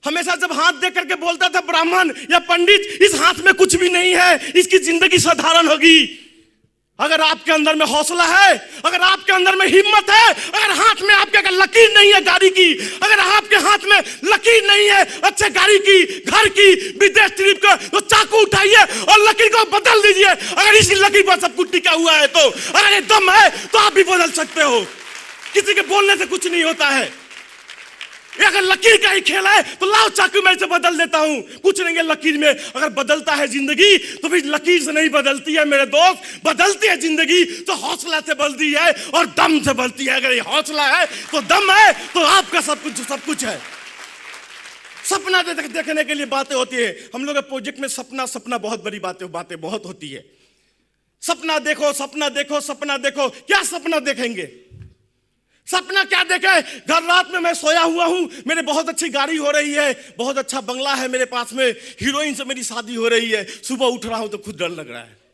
हमेशा जब हाथ देख करके बोलता था ब्राह्मण या पंडित, इस हाथ में कुछ भी नहीं है, इसकी जिंदगी साधारण होगी। अगर आपके अंदर में हौसला है, अगर आपके अंदर में हिम्मत है, अगर हाथ में आपके अगर लकीर नहीं है गाड़ी की, अगर आपके हाथ में लकीर नहीं है अच्छे गाड़ी की, घर की, विदेश ट्रिप का, तो चाकू उठाइए और लकीर को बदल दीजिए। अगर इसी लकीर पर सब कुछ टिका हुआ है तो अगर ये दम है तो आप भी बदल सकते हो। किसी के बोलने से कुछ नहीं होता है। अगर लकीर का ही खेल है तो लाओ चाकू मैं इसे बदल देता हूं, कुछ नहीं है लकीर में। अगर बदलता है जिंदगी तो फिर लकीर से नहीं बदलती है मेरे दोस्त, बदलती है जिंदगी तो हौसला से बदलती है और दम से बदलती है। अगर ये हौसला है तो दम है तो आपका सब कुछ है। सपना देखने के लिए बातें होती है। हम लोग प्रोजेक्ट में सपना बहुत बड़ी बातें बहुत होती है। सपना देखो, सपना देखो, सपना देखो। क्या सपना देखेंगे? सपना क्या देखे? घर रात में मैं सोया हुआ हूं, मेरे बहुत अच्छी गाड़ी हो रही है, बहुत अच्छा बंगला है मेरे पास में, हीरोइन से मेरी शादी हो रही है। सुबह उठ रहा हूं तो खुद डर लग रहा है।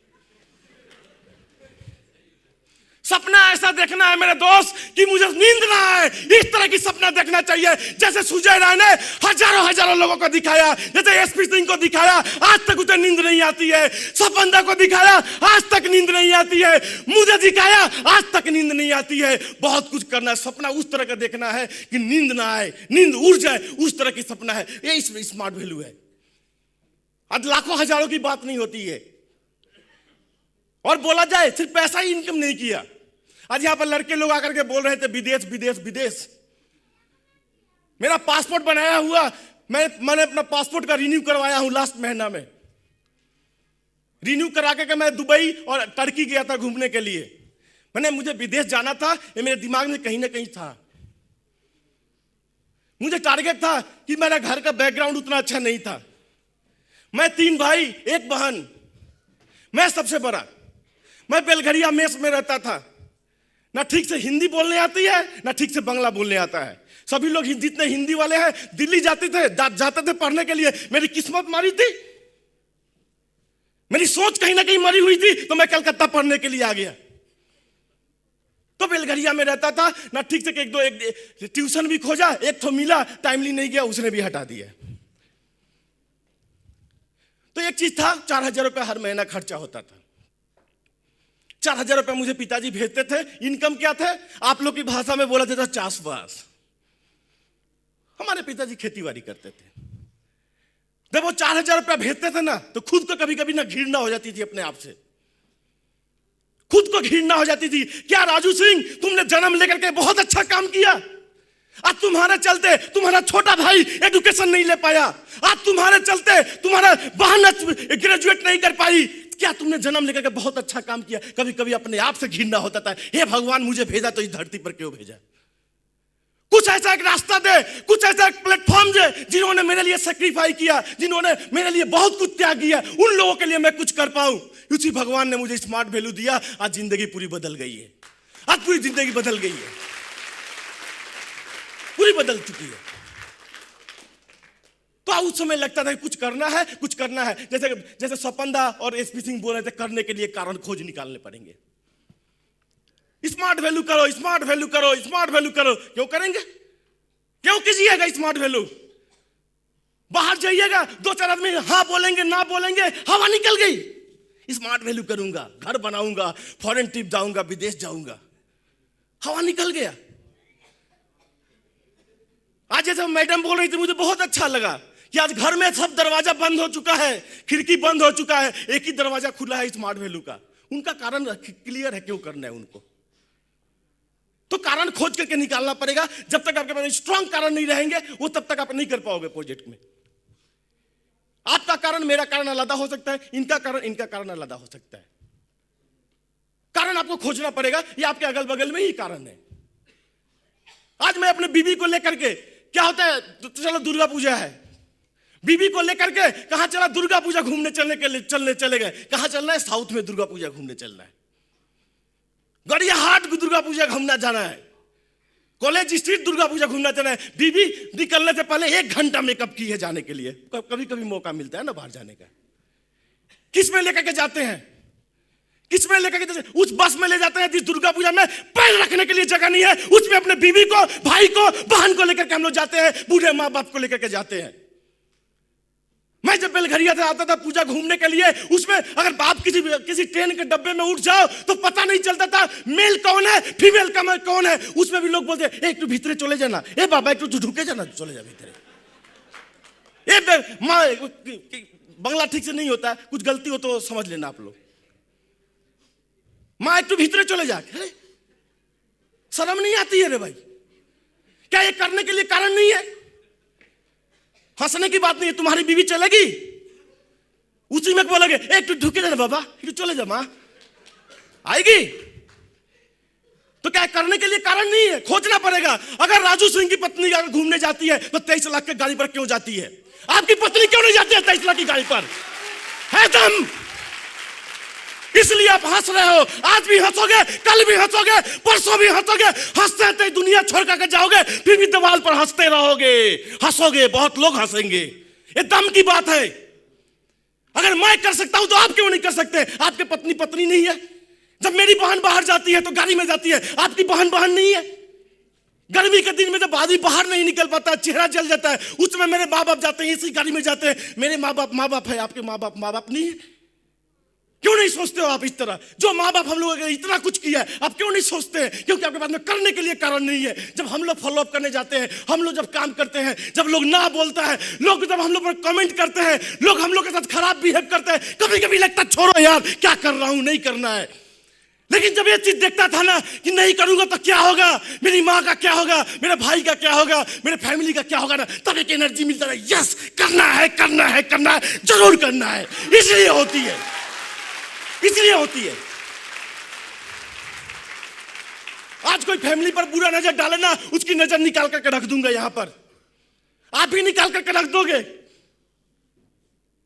सपना ऐसा देखना है मेरे दोस्त कि मुझे नींद ना आए। इस तरह की सपना देखना चाहिए जैसे सुजय राय ने हजारों लोगों को दिखाया, जैसे एसपी सिंह को दिखाया, आज तक उसे नींद नहीं आती है। सपंदा को दिखाया, आज तक नींद नहीं आती है। मुझे दिखाया, आज तक नींद नहीं आती है। बहुत कुछ करना है। सपना उस तरह का देखना है कि नींद ना आए, नींद उड़ जाए, उस तरह की सपना है। ये स्मार्ट वैल्यू है। आज लाखों हजारों की बात नहीं होती है। और बोला जाए सिर्फ पैसा ही इनकम नहीं किया। आज यहां पर लड़के लोग आकर के बोल रहे थे विदेश विदेश विदेश। मेरा पासपोर्ट बनाया हुआ, मैंने अपना पासपोर्ट का रिन्यू करवाया हूं लास्ट महीना में। रिन्यू करा के मैं दुबई और टर्की गया था घूमने के लिए। मुझे विदेश जाना था, ये मेरे दिमाग में कहीं ना कहीं था। मुझे टारगेट था कि मेरा घर का बैकग्राउंड उतना अच्छा नहीं था। मैं 3 भाई 1 बहन, मैं सबसे बड़ा। मैं बेलघरिया मेस में रहता था। ना ठीक से हिंदी बोलने आती है, ना ठीक से बांग्ला बोलने आता है। सभी लोग जितने हिंदी वाले हैं दिल्ली जाते थे पढ़ने के लिए। मेरी किस्मत मारी थी, मेरी सोच कहीं ना कहीं मरी हुई थी, तो मैं कलकत्ता पढ़ने के लिए आ गया। तो बेलघरिया में रहता था, ना ठीक से एक ट्यूशन भी खोजा, एक तो मिला, टाइमली नहीं गया, उसने भी हटा दिया। तो एक चीज था, 4000 रुपया हर महीना खर्चा होता था। 4000 रुपया मुझे पिताजी भेजते थे। इनकम क्या थे? आप लोग की भाषा में बोला जाता चासबास। हमारे पिताजी खेती बाड़ी करते थे। जब वो 4000 रुपया भेजते थे ना, तो खुद को कभी कभी ना घृणा हो जाती थी अपने आप से। खुद को घृणा हो जाती थी। क्या राजू सिंह, तुमने जन्म लेकर के बहुत अच्छा काम किया। आज तुम्हारे चलते तुम्हारा छोटा भाई एजुकेशन नहीं ले पाया। आज तुम्हारे चलते तुम्हारा बहन ग्रेजुएट नहीं कर पाई। क्या तुमने जन्म लेकर के बहुत अच्छा काम किया। कभी कभी अपने आप से घृणा होता था, हे भगवान मुझे भेजा तो इस धरती पर क्यों भेजा। कुछ ऐसा एक रास्ता दे, कुछ ऐसा एक प्लेटफॉर्म दे, जिन्होंने मेरे लिए सेक्रीफाई किया, जिन्होंने मेरे लिए बहुत कुछ त्याग किया, उन लोगों के लिए मैं कुछ कर पाऊं। उसी भगवान ने मुझे स्मार्ट वैल्यू दिया। आज जिंदगी पूरी बदल गई है। आज पूरी जिंदगी बदल गई है, पूरी बदल चुकी है। तो उस समय लगता था कुछ करना है, कुछ करना है। जैसे सपंदा और एसपी सिंह बोल रहे थे, करने के लिए कारण खोज निकालने पड़ेंगे। स्मार्ट वैल्यू करो, स्मार्ट वैल्यू करो, स्मार्ट वैल्यू करो। क्यों करेंगे? क्यों कीजिएगा स्मार्ट वैल्यू? बाहर जाइएगा, 2-4 आदमी हाँ बोलेंगे ना बोलेंगे, हवा निकल गई। स्मार्ट वैल्यू करूंगा, घर बनाऊंगा, फॉरेन ट्रिप जाऊंगा, विदेश जाऊंगा, हवा निकल गया। आज जैसे मैडम बोल रही थी, मुझे बहुत अच्छा लगा कि आज घर में सब दरवाजा बंद हो चुका है, खिड़की बंद हो चुका है, एक ही दरवाजा खुला है स्मार्ट वैल्यू का। उनका कारण क्लियर है, क्यों करना है उनको। तो कारण खोज करके निकालना पड़ेगा। जब तक आपके पास स्ट्रांग कारण नहीं रहेंगे, वो तब तक आप नहीं कर पाओगे प्रोजेक्ट में। आपका कारण मेरा कारण अलग हो सकता है, इनका कारण अलग हो सकता है। कारण आपको खोजना पड़ेगा। ये आपके अगल बगल में ही कारण है। आज मैं अपने बीवी को लेकर के, क्या होता है, तो चलो दुर्गा पूजा है, बीवी को लेकर के कहां चला, दुर्गा पूजा घूमने चले गए। कहां चलना है? साउथ में दुर्गा पूजा घूमने चलना है। गड़िया हाट दुर्गा पूजा घूमना जाना है। कॉलेज स्ट्रीट दुर्गा पूजा घूमना जाना है। बीवी निकलने से पहले 1 घंटा मेकअप की है जाने के लिए। कभी कभी मौका मिलता है ना बाहर जाने का। किस में लेकर के जाते हैं? किस में लेकर के? उस बस में ले जाते हैं जिस दुर्गा पूजा में पैर रखने के लिए जगह नहीं है। उसमें अपने बीवी को, भाई को, बहन को लेकर के हम लोग जाते हैं, बूढ़े माँ बाप को लेकर के जाते हैं। मैं जब बेलघरिया से आता था पूजा घूमने के लिए, उसमें अगर आप किसी ट्रेन के डब्बे में उठ जाओ तो पता नहीं चलता था मेल कौन है फीमेल का कौन है। उसमें भी लोग बोलते एक तो भीतरे चले जाना, ए बाबा एक तो ढुके जाना, चले जा भीतरे। बंगला ठीक से नहीं होता, कुछ गलती हो तो समझ लेना आप लोग। माँ एक तो भीतरे चले जा, शर्म नहीं आती है रे भाई? क्या ये करने के लिए कारण नहीं है? हंसने की बात नहीं है। तुम्हारी बीवी चलेगी उसी में बोलोगे एक तो ढुके जाना बाबा, चले जा, मां आएगी। तो क्या करने के लिए कारण नहीं है? खोजना पड़ेगा। अगर राजू सिंह की पत्नी अगर घूमने जाती है तो 23 लाख की गाड़ी पर क्यों जाती है? आपकी पत्नी क्यों नहीं जाती है 23 लाख की गाड़ी पर? है दम, इसलिए आप हंस रहे हो। आज भी हंसोगे, कल भी हंसोगे, परसों भी हंसोगे। हंसते हंसते दुनिया छोड़ कर जाओगे, फिर भी दीवार पर हंसते रहोगे, हंसोगे, बहुत लोग हंसेंगे। ये दम की बात है। अगर मैं कर सकता हूं तो आप क्यों नहीं कर सकते? आपके पत्नी नहीं है? जब मेरी बहन बाहर जाती है तो गाड़ी में जाती है, आपकी बहन नहीं है? गर्मी के दिन में जब आदमी बाहर नहीं निकल पाता, चेहरा जल जाता है, उसमें मेरे माँ बाप जाते हैं, इसी गाड़ी में जाते हैं। मेरे माँ बाप है, आपके माँ बाप नहीं है? क्यों नहीं सोचते हो आप इस तरह? जो माँ बाप हम लोगों ने इतना कुछ किया है, आप क्यों नहीं सोचते हैं? क्योंकि आपके पास में करने के लिए कारण नहीं है। जब हम लोग फॉलो अप करने जाते हैं, हम लोग जब काम करते हैं, जब लोग ना बोलता है, लोग जब हम लोग पर कमेंट करते हैं, लोग हम लोग के साथ खराब बिहेव करते हैं, कभी कभी लगता है छोड़ो यार, क्या कर रहा हूं, नहीं करना है। लेकिन जब ये चीज देखता था ना कि नहीं करूंगा तो क्या होगा, मेरी माँ का क्या होगा, मेरे भाई का क्या होगा, मेरे फैमिली का क्या होगा ना, तब एक एनर्जी मिलता है, यस करना है, जरूर करना है। इसलिए होती है। आज कोई फैमिली पर बुरा नजर डाले ना, उसकी नजर निकाल करके रख दूंगा यहां पर। आप ही निकाल करके रख दोगे।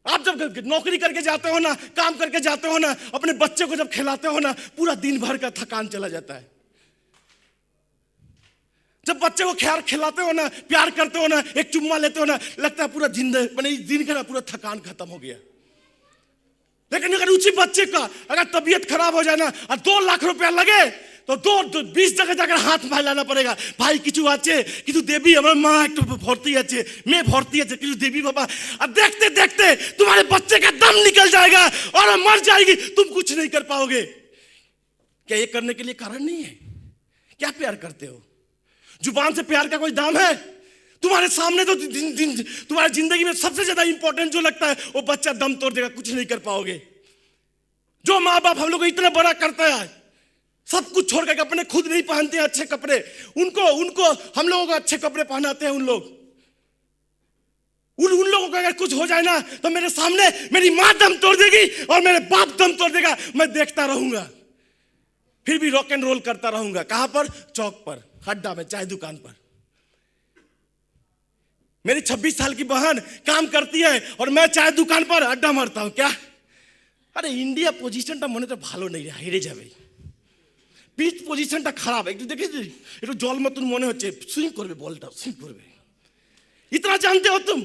आप जब नौकरी करके जाते हो ना, काम करके जाते हो ना, अपने बच्चे को जब खिलाते हो ना, पूरा दिन भर का थकान चला जाता है। जब बच्चे को खिलाते हो ना, प्यार करते हो ना, एक चुम्मा लेते हो ना, लगता है पूरा दिन का पूरा थकान खत्म हो गया। लेकिन अगर उसी बच्चे का अगर तबीयत खराब हो जाए ना और 2 लाख रुपया लगे तो 20 जगह जाकर हाथ फैलाना पड़ेगा। भाई किचु आचे किचु देवी हमारे माँ एक तो भर्ती आचे, मैं भर्ती आचे, किचु देवी बाबा। अब देखते देखते तुम्हारे बच्चे का दम निकल जाएगा और मर जाएगी, तुम कुछ नहीं कर पाओगे। क्या ये करने के लिए कारण नहीं है? क्या प्यार करते हो? जुबान से प्यार का कोई दाम है? तुम्हारे सामने तो तुम्हारी जिंदगी में सबसे ज्यादा इंपॉर्टेंट जो लगता है वो बच्चा दम तोड़ देगा, कुछ नहीं कर पाओगे। जो माँ बाप हम लोग को इतना बड़ा करता है, सब कुछ छोड़ करके अपने खुद नहीं पहनते हैं अच्छे कपड़े, उनको हम लोगों को अच्छे कपड़े पहनाते हैं। उन लोगों को अगर कुछ हो जाए ना तो मेरे सामने मेरी माँ दम तोड़ देगी और मेरे बाप दम तोड़ देगा, मैं देखता रहूंगा, फिर भी रॉक एंड रोल करता रहूंगा। कहां पर? चौक पर, अड्डा में, चाय दुकान पर। मेरी 26 साल की बहन काम करती है और मैं चाय दुकान पर अड्डा मारता हूं। क्या? अरे इंडिया पोजिशनটা মনে তো ভালো নেই, হেরে যাবে। পিচ পজিশনটা খারাপ, একটু দেখেছি, একটু জল মতন মনে হচ্ছে, সুইং করবে, বলটা সুইং করবে। इतना जानते हो तुम?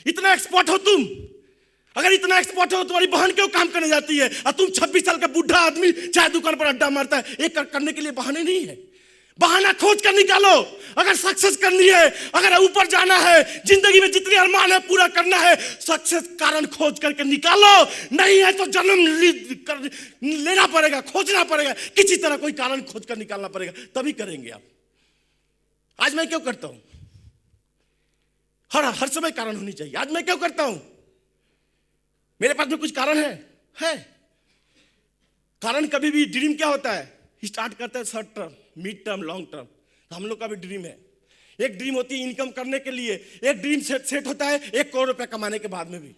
इतना एक्सपर्ट हो तुम? अगर इतना एक्सपर्ट हो, तुम्हारी बहन क्यों काम करने जाती है और तुम 26 साल का बुढ़ा आदमी चाय दुकान पर अड्डा मारता है? एक करने के लिए बहाने नहीं है, बहाना खोज कर निकालो। अगर सक्सेस करनी है, अगर ऊपर जाना है, जिंदगी में जितने अरमान है पूरा करना है, सक्सेस कारण खोज करके निकालो। नहीं है तो जन्म लेना पड़ेगा, खोजना पड़ेगा, किसी तरह कोई कारण खोज कर निकालना पड़ेगा, तभी करेंगे आप। आज मैं क्यों करता हूं? हर समय कारण होनी चाहिए। आज मैं क्यों करता हूं? मेरे पास में कुछ कारण है। कारण कभी भी ड्रीम क्या होता है? स्टार्ट करते हैं short term, mid term, long term. हम लोग का भी ड्रीम है। एक ड्रीम होती है इनकम करने के लिए, एक ड्रीम सेट होता है 1 करोड़ रुपया कमाने के बाद में भी।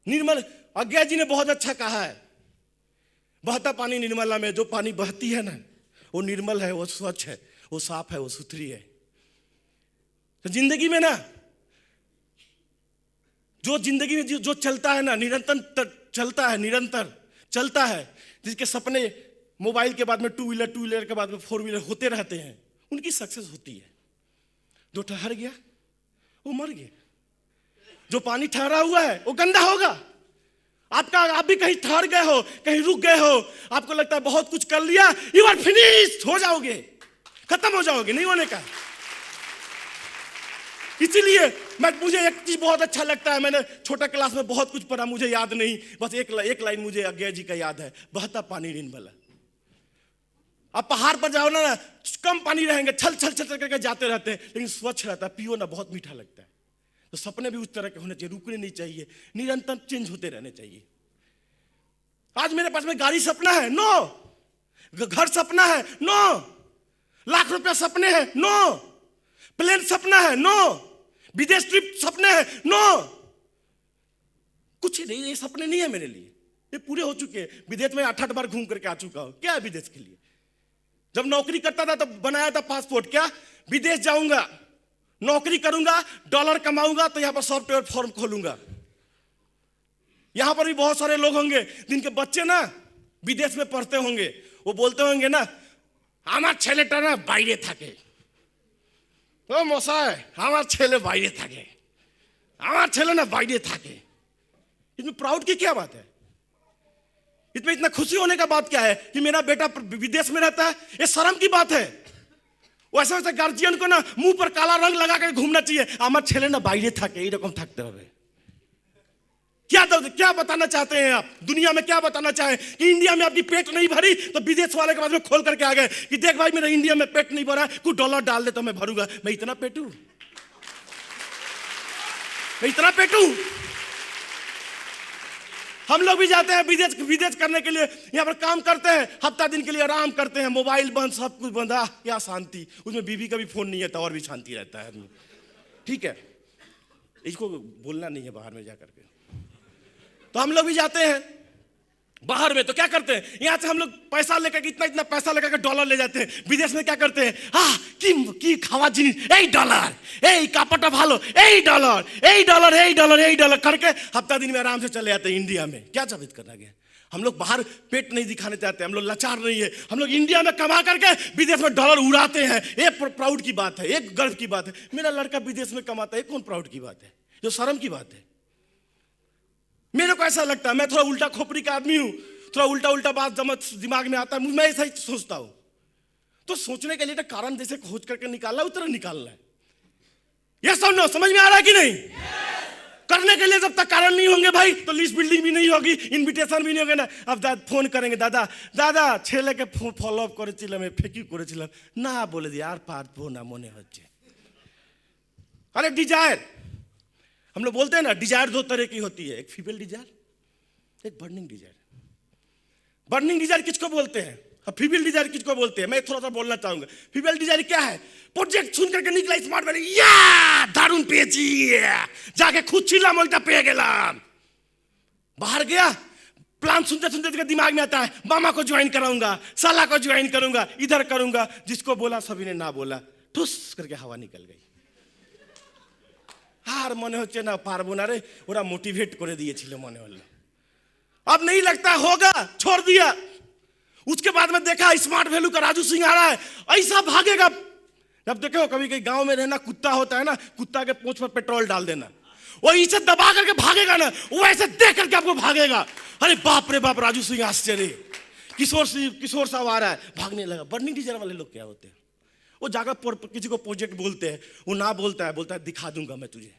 निर्मल अज्ञा जी ने बहुत अच्छा कहा है, बहता पानी निर्मला में, जो पानी बहती है ना वो निर्मल है, वो स्वच्छ है, वो साफ है, वो सुथरी है। तो जिंदगी में ना जो जिंदगी में जो चलता है ना, निरंतर चलता है, जिसके सपने मोबाइल के बाद में 2 व्हीलर के बाद में 4 व्हीलर होते रहते हैं, उनकी सक्सेस होती है। जो ठहर गया वो मर गया। जो पानी ठहरा हुआ है वो गंदा होगा। आप भी कहीं ठहर गए हो, कहीं रुक गए हो, आपको लगता है बहुत कुछ कर लिया, यू आर फिनिश्ड, हो जाओगे, खत्म हो जाओगे, नहीं होने का। इसीलिए मुझे एक चीज बहुत अच्छा लगता है, मैंने छोटा क्लास में बहुत कुछ पढ़ा, मुझे याद नहीं, बस एक लाइन मुझे अज्ञा जी का याद है, बहता पानी निर्मल। आप पहाड़ पर जाओ ना, कम पानी रहेंगे, छल छल छल करके जाते रहते हैं, लेकिन स्वच्छ रहता है, पियो ना, बहुत मीठा लगता है। तो सपने भी उस तरह के होने चाहिए, रुकने नहीं चाहिए, निरंतर चेंज होते रहने चाहिए। आज मेरे पास में गाड़ी सपना है, नो। घर सपना है, नो। लाख रुपया सपने हैं, नो। प्लेन सपना है, नो। विदेश ट्रिप सपने हैं, नो। कुछ नहीं, ये सपने नहीं है मेरे लिए, ये पूरे हो चुके हैं। विदेश में 8-8 बार घूम करके आ चुका हूं, क्या है विदेश के लिए। जब नौकरी करता था तब बनाया था पासपोर्ट, क्या विदेश जाऊंगा, नौकरी करूंगा, डॉलर कमाऊंगा, तो यहां पर सॉफ्टवेयर फॉर्म खोलूंगा। यहां पर भी बहुत सारे लोग होंगे जिनके बच्चे ना विदेश में पढ़ते होंगे, वो बोलते होंगे ना, আমার ছেলেটা না বাইরে থাকে, ও মশাই আমার ছেলে বাইরে থাকে, আমার ছেলে না বাইরে থাকে। इसमें प्राउड की क्या बात है, इसमें इतना खुशी होने का बात क्या है कि मेरा बेटा विदेश में रहता है, ये शर्म की बात है। वैसे वैसे गार्जियन को ना मुंह पर काला रंग लगा कर घूमना चाहिए, আমার ছেলে না বাইরে থাকে, এইরকম থাকতে হবে। क्या बताना चाहते हैं आप, दुनिया में क्या बताना चाहें कि इंडिया में आपकी पेट नहीं भरी तो विदेश वाले के बाद में खोल करके आ गए कि देख भाई मेरा इंडिया में पेट नहीं भरा, कुछ डॉलर डाल दे तो मैं भरूंगा। मैं इतना पेटू, मैं इतना पेटू। हम लोग भी जाते हैं विदेश करने के लिए, यहाँ पर काम करते हैं, हफ्ता दिन के लिए आराम करते हैं, मोबाइल बंद, सब कुछ बंद, क्या शांति। उसमें बीवी का भी फोन नहीं है तो और भी शांति रहता है आदमी। ठीक है, इसको बोलना नहीं है बाहर में जाकर के। तो हम लोग भी जाते हैं बाहर में, तो क्या करते हैं, यहां से हम लोग पैसा लेकर, इतना इतना पैसा लेकर के डॉलर ले जाते हैं। विदेश में क्या करते हैं, কি খাওয়া জিনিস, এই ডলার, এই কাপড়টা ভালো, এই ডলার, এই ডলার, এই डॉलर, এই डॉलर करके हफ्ता दिन में आराम से चले जाते हैं। इंडिया में क्या साबित करना गया, हम लोग बाहर पेट नहीं दिखाने चाहते, हम लोग लाचार नहीं है, हम लोग इंडिया में कमा करके विदेश में डॉलर उड़ाते हैं। ये प्राउड की बात है, एक गर्व की बात है। मेरा लड़का विदेश में कमाता है, कौन प्राउड की बात है, जो शर्म की बात है। मेरे को ऐसा लगता है, मैं थोड़ा उल्टा खोपड़ी का आदमी हूं, थोड़ा उल्टा उल्टा बात जब दिमाग में आता है, मैं ऐसा ही सोचता हूं। तो सोचने के लिए तो कारण जैसे खोज करके निकालना उस तरह निकालना है। ये समझ में आ रहा है कि नहीं? करने के लिए जब तक कारण नहीं होंगे भाई, तो लिस्ट बिल्डिंग भी नहीं होगी, इनविटेशन भी नहीं होगा ना। अब फोन करेंगे, दादा दादा छेले के फॉलो अप करेছিলাম, फेंकी करेছিলাম ना, बोले दिया यार पारबो ना मने হচ্ছে। अरे डिजायर, हम लोग बोलते हैं ना, डिजायर दो तरह की होती है, एक फीमेल डिजायर, एक बर्निंग डिजायर। बर्निंग डिजायर किसको बोलते हैं, फीमेल डिजायर किसको बोलते हैं, मैं थोड़ा सा बोलना चाहूंगा। फीमेल डिजायर क्या है, प्रोजेक्ट सुन करके निकला स्मार्ट वाले, या दारुण पेয়েছি, जाके খুঁজছিলাম ওইটা পেয়ে গেলাম। बाहर गया, प्लान सुनते सुनते दिमाग में आता है, मामा को ज्वाइन कराऊंगा, साला को ज्वाइन करूंगा, इधर करूंगा। जिसको बोला सभी ने ना बोला, ठुस करके हवा निकल गई। আর মনে হচ্ছে না পারবো না রে, ওরা মোটিভেট করে দিয়েছিল মনে হলো। अब नहीं लगता होगा, छोड़ दिया। उसके बाद में देखा स्मार्ट वैल्यू का राजू सिंह आ रहा है, ऐसा भागेगा। जब देखो कभी कहीं गांव में रहना, कुत्ता होता है ना, कुत्ता के पूंछ पर पेट्रोल डाल देना, वो इसे दबा करके भागेगा ना, वो ऐसे देख करके आपको भागेगा। अरे बाप रे बाप, राजू सिंह आश्चर्य, किशोर साहब आ रहा है, भागने लगा। बर्निंग डिजायर वाले लोग क्या होते हैं, वो जाकर किसी को प्रोजेक्ट बोलते हैं, वो ना बोलता है, बोलता है दिखा दूंगा मैं तुझे,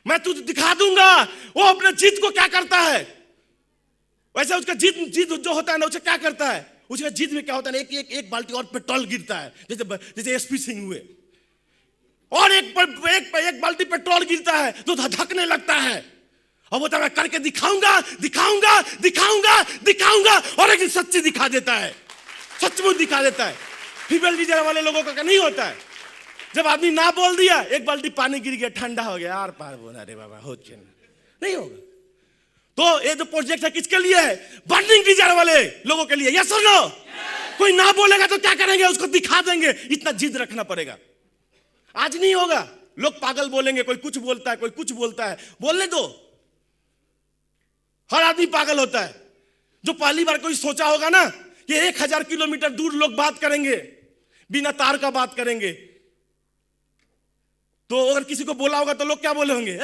मैं तुझे दिखा दूंगा। वो अपने जीत को क्या करता है, वैसे उसका जीत जो होता है ना, उसे क्या करता है, उसका जीत में क्या होता है, एक बाल्टी और पेट्रोल गिरता है, जैसे एसपी सिंह हुए, और एक बाल्टी पेट्रोल गिरता है तो धकने लगता है। अब वो मैं करके दिखाऊंगा दिखाऊंगा दिखाऊंगा दिखाऊंगा, और एक दिन सच्ची दिखा देता है, सचमुच दिखा देता है। फीमेल डिजायर वाले लोगों का नहीं होता है, जब आदमी ना बोल दिया, एक बाल्टी पानी गिर गया, ठंडा हो गया, यार पार बोला, अरे बाबा हो नहीं होगा। तो ये जो प्रोजेक्ट है किसके लिए है, बर्निंग डिजायर वाले लोगों के लिए। यस और नो? कोई ना बोलेगा तो क्या करेंगे, उसको दिखा देंगे। इतना जिद रखना पड़ेगा, आज नहीं होगा। लोग पागल बोलेंगे, कोई कुछ बोलता है, कोई कुछ बोलता है, बोलने दो। हर आदमी पागल होता है। जो पहली बार कोई सोचा होगा ना कि 1000 किलोमीटर दूर लोग बात करेंगे, बिना तार का बात करेंगे, तो अगर किसी को बोला होगा तो लोग क्या बोले होंगे,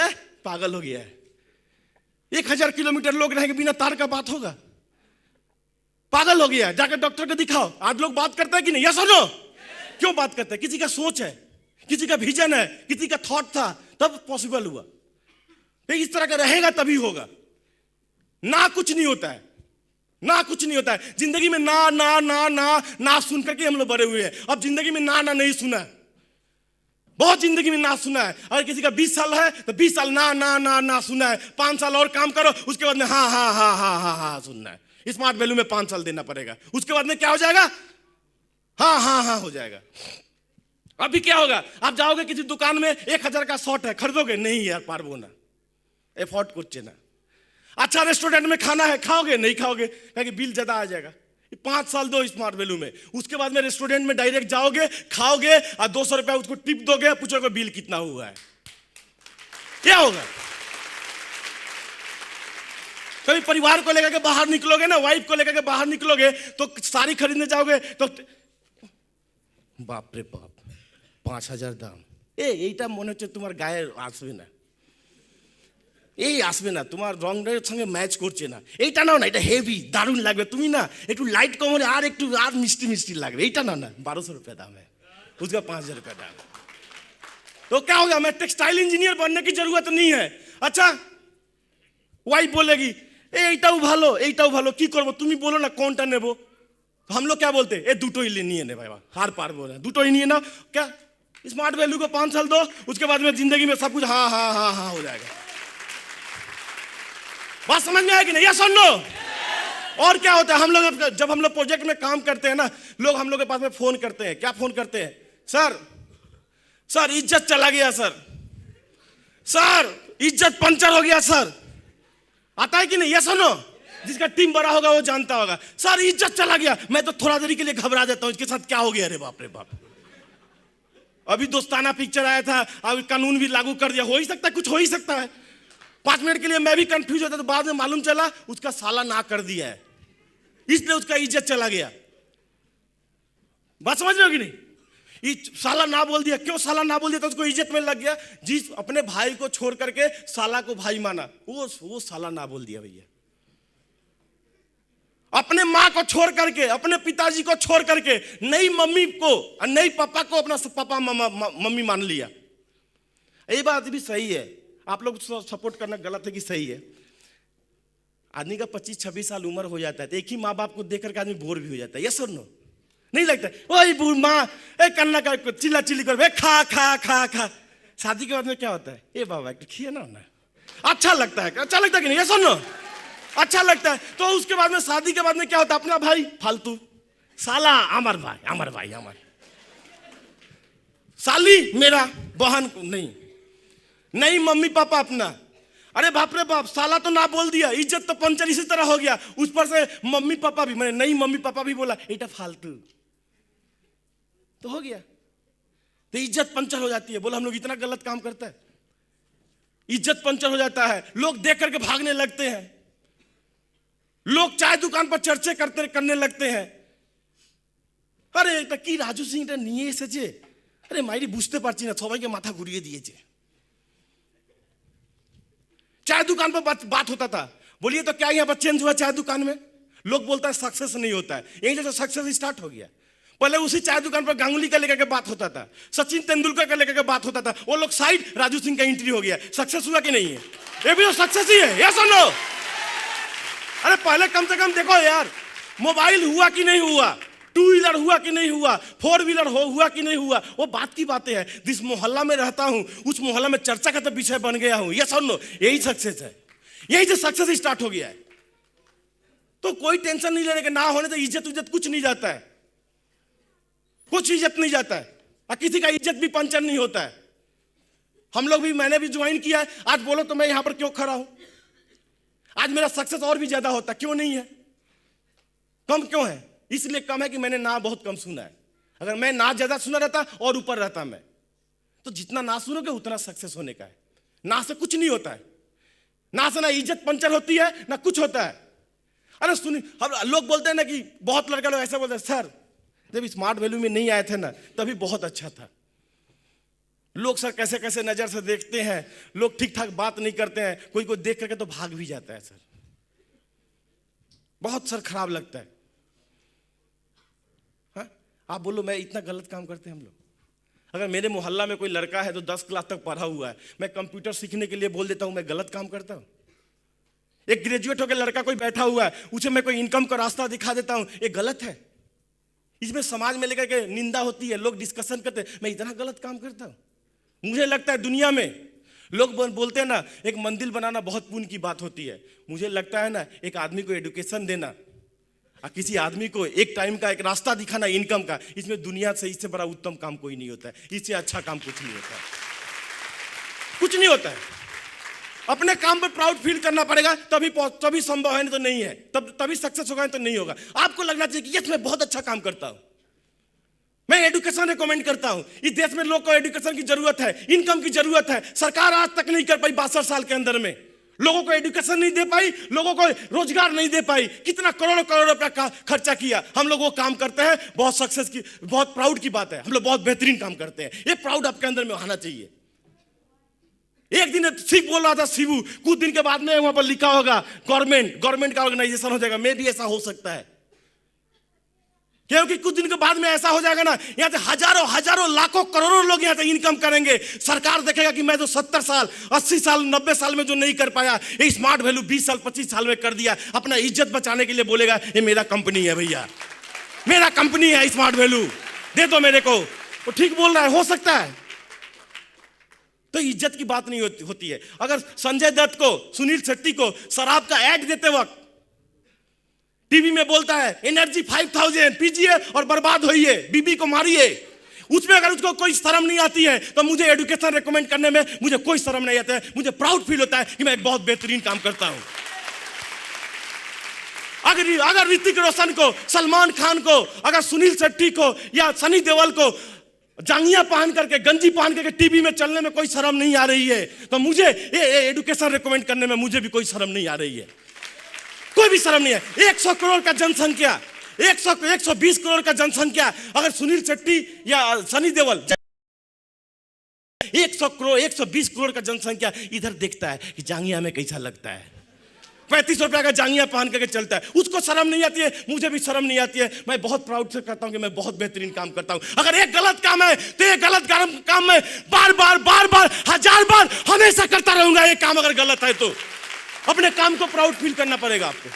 पागल हो गया है। 1000 किलोमीटर लोग रहेंगे, बिना तार का बात होगा, पागल हो गया है, जाकर डॉक्टर को दिखाओ। आज लोग बात करते हैं कि नहीं, यस और नो? क्यों बात करते हैं, किसी का सोच है, किसी का विजन है, किसी का थॉट था, तब पॉसिबल हुआ। तो इस तरह का रहेगा तभी होगा। ना कुछ नहीं होता है, ना कुछ नहीं होता है जिंदगी में। ना ना ना ना ना सुन करके हम लोग बड़े हुए हैं। अब जिंदगी में ना ना नहीं सुना है, बहुत जिंदगी में ना सुना है। अगर किसी का 20 साल है तो 20 साल ना ना ना ना सुना है। 5 साल और काम करो, उसके बाद में हाँ हाँ हाँ हाँ हाँ हाँ सुनना है। स्मार्ट वैल्यू में 5 साल देना पड़ेगा, उसके बाद में क्या हो जाएगा? हाँ हाँ हाँ हो जाएगा। अभी क्या होगा? आप जाओगे किसी दुकान में, 1000 का शर्ट है, खरीदोगे? नहीं यार, पारबो ना, एफोर्ड कुछ ना। अच्छा रेस्टोरेंट में खाना है, खाओगे? नहीं खाओगे, क्योंकि बिल ज्यादा आ जाएगा। 5 साल दो स्मार्ट वैल्यू में, उसके बाद में रेस्टोरेंट में डायरेक्ट जाओगे, खाओगे और 200 रुपया उसको टिप दोगे, पूछोगे बिल कितना हुआ है, क्या होगा? कभी परिवार को लेकर के बाहर निकलोगे ना, वाइफ को लेकर के बाहर निकलोगे तो साड़ी खरीदने जाओगे तो बाप रे बाप 5000 दाम, এইটা মনে হচ্ছে তোমার গায়ে আসবে না, এই আসবে না, তোমার রংটার সঙ্গে ম্যাচ করছে না, এইটা নাও না, এটা হেভি দারুণ লাগবে, তুমি না একটু লাইট কম হলে আর একটু আর মিষ্টি মিষ্টি লাগবে, এইটা নাও না, 1200 रुपया दाम है, उसका 5000 रुपया दाम। तो क्या होगा? मैं टेक्सटाइल इंजीनियर बनने की जरूरत नहीं है। अच्छा ওয়াইফ বলেगी এইটাও ভালো, এইটাও ভালো, কি করবো? তুমি বলো না কোনটা নেবো। हम लोग क्या बोलते हैं? দুটোই নিয়ে নে भाई, हार पारबो ना, দুটোই নিয়ে ना। क्या स्मार्ट वैल्यू को 5 साल दो, उसके बाद में जिंदगी में सब कुछ हाँ हाँ हाँ हाँ हो जाएगा। बात समझ में आएगी नहीं? या सुन लो। और क्या होता है, हम लोग जब हम लोग प्रोजेक्ट में काम करते हैं ना, लोग हम लोग के पास में फोन करते हैं। क्या फोन करते हैं? सर इज्जत चला गया, सर इज्जत पंचर हो गया सर। आता है कि नहीं? ये सुनो, जिसका टीम बड़ा होगा वो जानता होगा। सर इज्जत चला गया, मैं तो थोड़ा देरी के लिए घबरा जाता हूं, इसके साथ क्या हो गया? अरे बाप रे बाप, अभी दोस्ताना पिक्चर आया था, अभी कानून भी लागू कर दिया, हो ही सकता है, कुछ हो ही सकता है। 5 मिनट के लिए मैं भी कंफ्यूज होता, तो बाद में मालूम चला उसका साला ना कर दिया है, इसलिए उसका इज्जत चला गया। बात समझ रहे हो कि नहीं? साला ना बोल दिया, क्यों साला ना बोल दिया? तो उसको इज्जत में लग गया। जिस अपने भाई को छोड़ करके साला को भाई माना, वो साला ना बोल दिया भैया। अपने माँ को छोड़ करके, अपने पिताजी को छोड़ करके, नई मम्मी को और नई पापा को अपना पापा मम्मी मान लिया। ये बात भी सही है, आप लोग सपोर्ट करना गलत है कि सही है। आदमी का 25-26 साल उम्र हो जाता है तो एक ही माँ बाप को देख करके आदमी बोर भी हो जाता है। यस और नो? नहीं लगता? वही बूढ़ माँ कन्ना का चिल्ला चिल्ली कर खा खा खा खा। शादी के बाद में क्या होता है? ए बाबा खिए ना, अच्छा लगता है, अच्छा लगता है कि नहीं? यस और नो? अच्छा लगता है। तो उसके बाद में शादी के बाद में क्या होता है? अपना भाई फालतू, साला अमर भाई, अमर भाई, अमर साली मेरा बहन नहीं, नहीं मम्मी पापा अपना। अरे बाप रे बाप, साला तो ना बोल दिया, इज्जत तो पंचर इसी तरह हो गया। उस पर से मम्मी पापा भी, मैंने नहीं मम्मी पापा भी बोला, एटा फालतू तो हो गया, तो इज्जत पंचर हो जाती है। बोला हम लोग इतना गलत काम करता है, इज्जत पंचर हो जाता है, लोग देख करके भागने लगते हैं, लोग चाय दुकान पर चर्चे करने लगते हैं। अरे এটা কি রাজু সিংটা নিয়ে এসেছে, अरे मायरी বুঝতে পারছি না, সবাইকে মাথা ঘুরিয়ে দিয়েছে। चाय दुकान पर बात होता था, बोलिए तो क्या यहाँ पर चेंज हुआ? चाय दुकान में लोग बोलता है सक्सेस नहीं होता है, यहीं से सक्सेस स्टार्ट हो गया। पहले उसी चाय दुकान पर गांगुली का लेकर के बात होता था, सचिन तेंदुलकर का लेकर के बात होता था, वो लोग साइड, राजू सिंह का एंट्री हो गया। सक्सेस हुआ कि नहीं है? ये भी तो सक्सेस ही है। यस और नो? अरे पहले कम से कम देखो यार, मोबाइल हुआ कि नहीं हुआ, 2 व्हीलर हुआ कि नहीं हुआ, 4 व्हीलर हुआ कि नहीं हुआ, वो बात की बातें हैं। जिस मोहल्ला में रहता हूं उस मोहल्ला में चर्चा का तो विषय बन गया हूं। यस और नो? यही सक्सेस है, यही से सक्सेस स्टार्ट हो गया है। तो कोई टेंशन नहीं लेने के, ना होने तो इज्जत कुछ नहीं जाता है, कुछ इज्जत नहीं जाता है, और किसी का इज्जत भी पंचर नहीं होता है। हम लोग भी, मैंने भी ज्वाइन किया है। आज बोलो तो मैं यहां पर क्यों खड़ा हूं? आज मेरा सक्सेस और भी ज्यादा होता, क्यों नहीं है? कम क्यों है? इसलिए कम है कि मैंने ना बहुत कम सुना है। अगर मैं ना ज्यादा सुना रहता और ऊपर रहता मैं, तो जितना ना सुनोगे उतना सक्सेस होने का है। ना से कुछ नहीं होता है, ना से ना इज्जत पंचर होती है ना कुछ होता है। अरे सुनिए, हम लोग बोलते हैं ना कि बहुत लड़का लोग ऐसा बोलते हैं, सर जब स्मार्ट वैल्यू में नहीं आए थे ना तभी बहुत अच्छा था। लोग सर कैसे कैसे नजर से देखते हैं, लोग ठीक ठाक बात नहीं करते हैं, कोई को देख करके तो भाग भी जाता है सर, बहुत सर खराब लगता है। हाँ? आप बोलो मैं इतना गलत काम करते हैं हम लोग, अगर मेरे मोहल्ला में कोई लड़का है तो 10 क्लास तक पढ़ा हुआ है, मैं कंप्यूटर सीखने के लिए बोल देता हूं, मैं गलत काम करता हूं? एक ग्रेजुएट होकर लड़का कोई बैठा हुआ है, उसे मैं कोई इनकम का रास्ता दिखा देता हूं, ये गलत है? इसमें समाज में लेकर के निंदा होती है, लोग डिस्कशन करते हैं, मैं इतना गलत काम करता हूं? मुझे लगता है दुनिया में लोग बोलते हैं ना, एक मंदिर बनाना बहुत पुण्य की बात होती है। मुझे लगता है ना, एक आदमी को एजुकेशन देना और किसी आदमी को एक टाइम का एक रास्ता दिखाना इनकम का, इसमें दुनिया से इससे बड़ा उत्तम काम कोई नहीं होता है, इससे अच्छा काम कुछ नहीं होता है, कुछ नहीं होता है। अपने काम पर प्राउड फील करना पड़ेगा, तभी संभव है, नहीं तो नहीं है। तभी सक्सेस होगा, तो नहीं होगा। आपको लगना चाहिए कि यस मैं बहुत अच्छा काम करता हूं, मैं एजुकेशन रिकमेंड करता हूं। इस देश में लोग को एजुकेशन की जरूरत है, इनकम की जरूरत है। सरकार आज तक नहीं कर पाई 62 साल के अंदर में, लोगों को एजुकेशन नहीं दे पाई, लोगों को रोजगार नहीं दे पाई। कितना करोड़ों करोड़ रुपया खर्चा किया। हम लोग वो काम करते हैं, बहुत सक्सेस की, बहुत प्राउड की बात है, हम लोग बहुत बेहतरीन काम करते हैं। ये प्राउड आपके अंदर में आना चाहिए। एक दिन शिव बोल रहा था, शिवू, कुछ दिन के बाद में वहां पर लिखा होगा गवर्नमेंट का ऑर्गेनाइजेशन हो जाएगा। मे भी ऐसा हो सकता है, क्योंकि कुछ दिन के बाद में ऐसा हो जाएगा ना, यहाँ से हजारों लाखों करोड़ों लोग यहाँ से इनकम करेंगे। सरकार देखेगा कि मैं तो 70 साल 80 साल 90 साल में जो नहीं कर पाया, ये स्मार्ट वैल्यू 20 साल 25 साल में कर दिया। अपना इज्जत बचाने के लिए बोलेगा, ये मेरा कंपनी है भैया, मेरा कंपनी है, स्मार्ट वैल्यू दे दो मेरे को। वो ठीक बोल रहा है, हो सकता है। तो इज्जत की बात नहीं होती है। अगर संजय दत्त को, सुनील शेट्टी को शराब का ऐड देते वक्त टीवी में बोलता है एनर्जी 5000 पीजिए और बर्बाद होइए, बीबी को मारिए, उसमें अगर उसको कोई शर्म नहीं आती है, तो मुझे एजुकेशन रेकमेंड करने में मुझे कोई शर्म नहीं आता है। मुझे प्राउड फील होता है कि मैं एक बहुत बेहतरीन काम करता हूं। अगर ऋतिक रोशन को, सलमान खान को, अगर सुनील शेट्टी को या सनी देओल को जांगिया पहन करके, गंजी पहन करके टीवी में चलने में कोई शर्म नहीं आ रही है, तो मुझे एजुकेशन रेकमेंड करने में मुझे भी कोई शर्म नहीं आ रही है, कोई भी शर्म नहीं है। 100 करोड़ का जनसंख्या, 120 करोड़ का जनसंख्या, अगर सुनील शेट्टी या सनी देओल 100 करोड़ 120 करोड़ का जनसंख्या इधर देखता है कि जांगिया में कैसा लगता है, 35 रुपया का जांगिया पहन करके चलता है, उसको शर्म नहीं आती है, मुझे भी शर्म नहीं आती है। मैं बहुत प्राउड से कहता हूं कि मैं बहुत बेहतरीन काम करता हूं। अगर एक गलत काम है तो ये गलत काम मैं बार बार 1000 बार हमेशा करता रहूंगा। ये काम अगर गलत है तो अपने काम को प्राउड फील करना पड़ेगा आपको,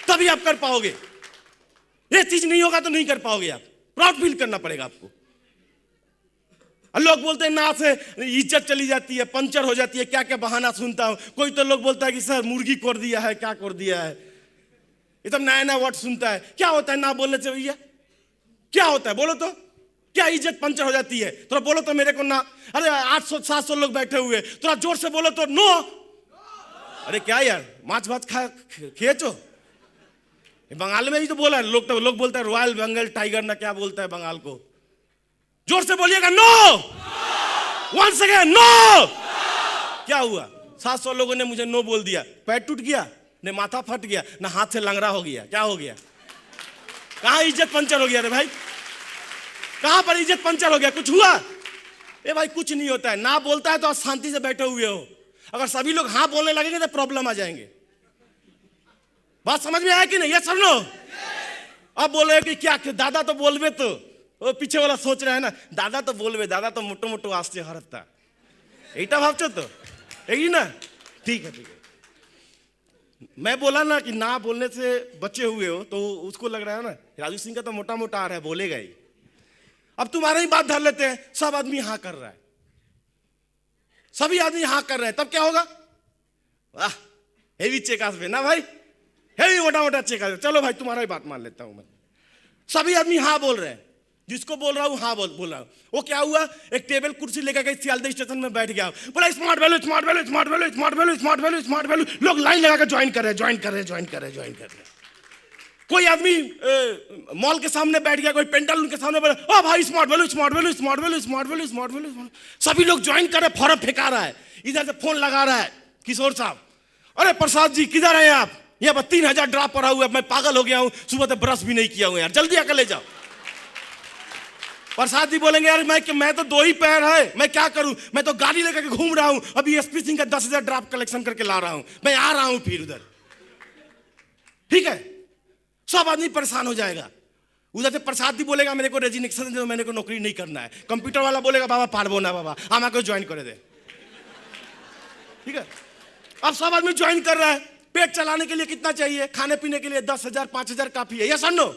तभी आप कर पाओगे। ये चीज नहीं होगा तो नहीं कर पाओगे आप, प्राउड फील करना पड़ेगा आपको। लोग बोलते हैं ना से इज्जत चली जाती है, पंचर हो जाती है, क्या क्या बहाना सुनता हूं। कोई तो लोग बोलता है कि सर मुर्गी कोड़ दिया है, क्या कोड़ दिया है, ये सब नया वर्ड सुनता है। क्या होता है ना बोलने से भैया, क्या होता है बोलो तो? क्या इज्जत पंचर हो जाती है? थोड़ा बोलो तो मेरे को ना। अरे 800-700 लोग बैठे हुए, थोड़ा जोर से बोलो तो नो। अरे क्या यार, माछ भात खींचो। बंगाल में ही तो बोला है, लोग बोलते हैं रॉयल बंगाल टाइगर ना, क्या बोलता है बंगाल को? जोर से बोलिएगा नो, वंस अगेन नो। क्या हुआ? 700 लोगों ने मुझे नो बोल दिया, पैर टूट गया, न माथा फट गया, न हाथ से लंगड़ा हो गया, क्या हो गया? कहां इज्जत पंचर हो गया रे भाई? कहां पर इज्जत पंचर हो गया? कुछ हुआ? ए भाई कुछ नहीं होता है। ना बोलता है तो आप शांति से बैठे हुए हो। अगर सभी लोग हाँ बोलने लगेंगे तो प्रॉब्लम आ जाएंगे। बात समझ में आया कि नहीं? ये सुनो। अब बोल रहे कि क्या दादा तो बोलबे, तो वो पीछे वाला सोच रहा है ना, दादा तो बोलबे, दादा तो मोटो मोटो आस्ते हरता, एटा भावचो तो यही ना। ठीक है मैं बोला ना कि ना बोलने से बचे हुए हो, तो उसको लग रहा है ना राजू सिंह का तो मोटा मोटा आ रहा है, बोलेगा ही। अब तुम्हारा ही बात धर लेते हैं, सब आदमी हाँ कर रहा है, सभी आदमी हाँ कर रहे हैं, तब क्या होगा? वाह हेवी चेकास पे ना भाई, हेवी मोटा मोटा चेकास। चलो भाई तुम्हारा ही बात मान लेता हूं मैं। सभी आदमी हाँ बोल रहे हैं, जिसको बोल रहा हूं हाँ बोल रहा हूं। वो क्या हुआ? एक टेबल कुर्सी लेकर के सियालदह स्टेशन में बैठ गया, बोला smart value smart value smart value smart value smart value smart value. लोग लाइन लगा कर ज्वाइन कर रहे। कोई आदमी मॉल के सामने बैठ गया, कोई पेंटालून के सामने बैठा, ओ भाई smart value smart value smart value smart value smart value. सभी लोग ज्वाइन कर रहे, फॉर्म फेंका रहा है, इधर से फोन लगा रहा है किशोर साहब, अरे प्रसाद जी किधर हैं आप? यहाँ पर 3000 ड्राफ्ट पड़ा हुआ है, मैं पागल हो गया हूँ, सुबह से ब्रश भी नहीं किया हूँ यार, जल्दी आकर ले जाओ। प्रसाद जी बोलेंगे यार मैं तो 2 ही पैर है, मैं क्या करूं, मैं तो गाड़ी लेकर के घूम रहा हूं, अभी एसपी सिंह का 10,000 ड्राफ्ट कलेक्शन करके ला रहा हूं, मैं आ रहा हूं फिर उधर। ठीक है, सब आदमी परेशान हो जाएगा। उधर से प्रसाद भी बोलेगा मेरे को रेजिग्नेशन दे दो, मेरे को नौकरी नहीं करना है। कंप्यूटर वाला बोलेगा बाबा पारबो ना बाबा, आमा को ज्वाइन करे दे। ठीक है, अब सब आदमी ज्वाइन कर रहा है। पेट चलाने के लिए कितना चाहिए? खाने पीने के लिए 10,000 5,000 काफी है, यस और नो?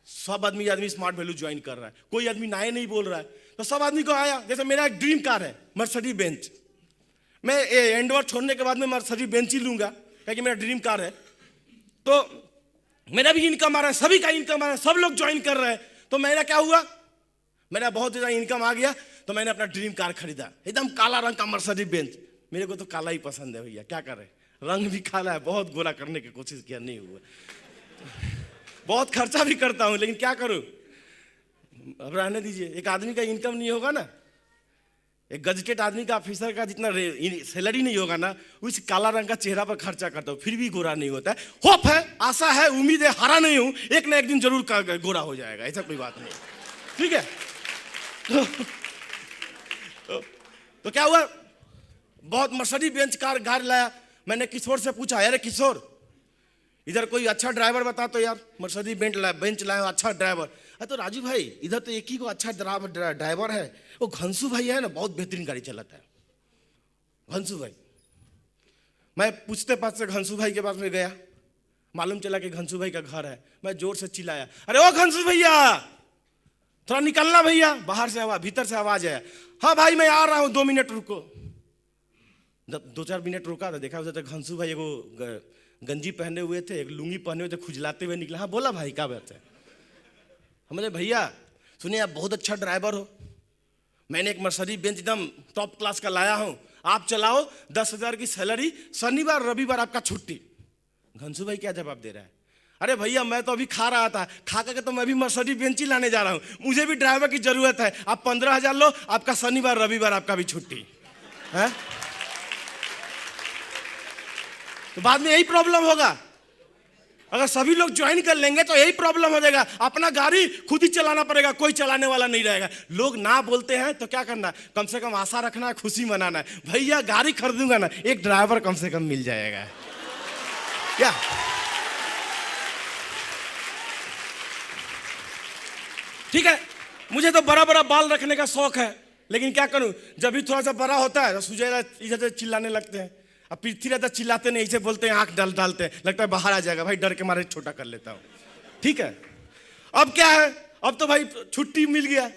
सब आदमी स्मार्ट वैल्यू ज्वाइन कर रहा है, कोई आदमी नाये नहीं बोल रहा है। तो सब आदमी को आया, जैसे मेरा एक ड्रीम कार है मर्सिडीज बेंज, मैं एंडोवर छोड़ने के बाद में मर्सिडीज बेंज ही लूंगा क्योंकि मेरा ड्रीम कार है। तो मेरा भी इनकम आ रहा है, सभी का इनकम आ रहा है, सब लोग ज्वाइन कर रहे हैं। तो मेरा क्या हुआ, मेरा बहुत ज़्यादा इनकम आ गया, तो मैंने अपना ड्रीम कार खरीदा, एकदम काला रंग का मर्सिडीज बेंज। मेरे को तो काला ही पसंद है भैया, क्या करें, रंग भी काला है, बहुत गोरा करने की कोशिश किया, नहीं हुआ। बहुत खर्चा भी करता हूँ, लेकिन क्या करूँ, अब रहने दीजिए। एक आदमी का इनकम नहीं होगा ना, एक गजटेड आदमी का, ऑफिसर का जितना सैलरी नहीं होगा ना, उस काला रंग का चेहरा पर खर्चा करता हूँ, फिर भी गोरा नहीं होता है। होप है, आशा है, उम्मीद है, हारा नहीं हूँ, एक ना एक दिन जरूर गोरा हो जाएगा, ऐसा कोई बात नहीं। ठीक है, तो क्या हुआ, बहुत मर्सिडीज बेंच कार लाया। मैंने किशोर से पूछा, अरे किशोर इधर कोई अच्छा ड्राइवर बता तो यार, मर्सिडीज बेंच लाया अच्छा ड्राइवर। अरे तो राजू भाई इधर तो एक ही को अच्छा ड्राइवर है, वो घंसू भाई है ना, बहुत बेहतरीन गाड़ी चलाता है घंसू भाई। मैं पूछते पास से घंसू भाई के पास में गया, मालूम चला कि घंसू भाई का घर है। मैं जोर से चिल्लाया, अरे ओ घंसू भैया थोड़ा निकलना भैया, बाहर से आवाज, भीतर से आवाज आया, हाँ भाई मैं आ रहा हूँ 2 मिनट रुको। 2-4 मिनट रुका तो देखा उधर घंसू भाई एगो गंजी पहने हुए थे, एक लुंगी पहने हुए थे, खुजलाते हुए निकला। हाँ बोला भाई क्या बात है? हमने भैया सुनिए आप बहुत अच्छा ड्राइवर हो, मैंने एक मर्सिडीज बेंच एकदम टॉप क्लास का लाया हूँ, आप चलाओ, 10,000 की सैलरी, शनिवार रविवार आपका छुट्टी। घंसू भाई क्या जवाब दे रहा है, अरे भैया मैं तो अभी खा रहा था, खा करके तो मैं भी मर्सिडीज बेंच ही लाने जा रहा हूँ, मुझे भी ड्राइवर की जरूरत है, आप 15,000 लो, आपका शनिवार रविवार आपका भी छुट्टी है। तो बाद में यही प्रॉब्लम होगा, अगर सभी लोग ज्वाइन कर लेंगे तो यही प्रॉब्लम हो जाएगा, अपना गाड़ी खुद ही चलाना पड़ेगा, कोई चलाने वाला नहीं रहेगा। लोग ना बोलते हैं तो क्या करना, कम से कम आशा रखना है, खुशी मनाना है, भैया गाड़ी खरीदूंगा ना, एक ड्राइवर कम से कम मिल जाएगा। क्या ठीक है, मुझे तो बड़ा बड़ा बाल रखने का शौक है, लेकिन क्या करूं, जब भी थोड़ा सा बड़ा होता है तो सुजय इधर से चिल्लाने लगते हैं, अब पृथ्वी रहता चिल्लाते नहीं, इसे बोलते हैं आंख डालते हैं, लगता है बाहर आ जाएगा, भाई डर के मारे छोटा कर लेता हूं। ठीक है, अब क्या है, अब तो भाई छुट्टी मिल गया।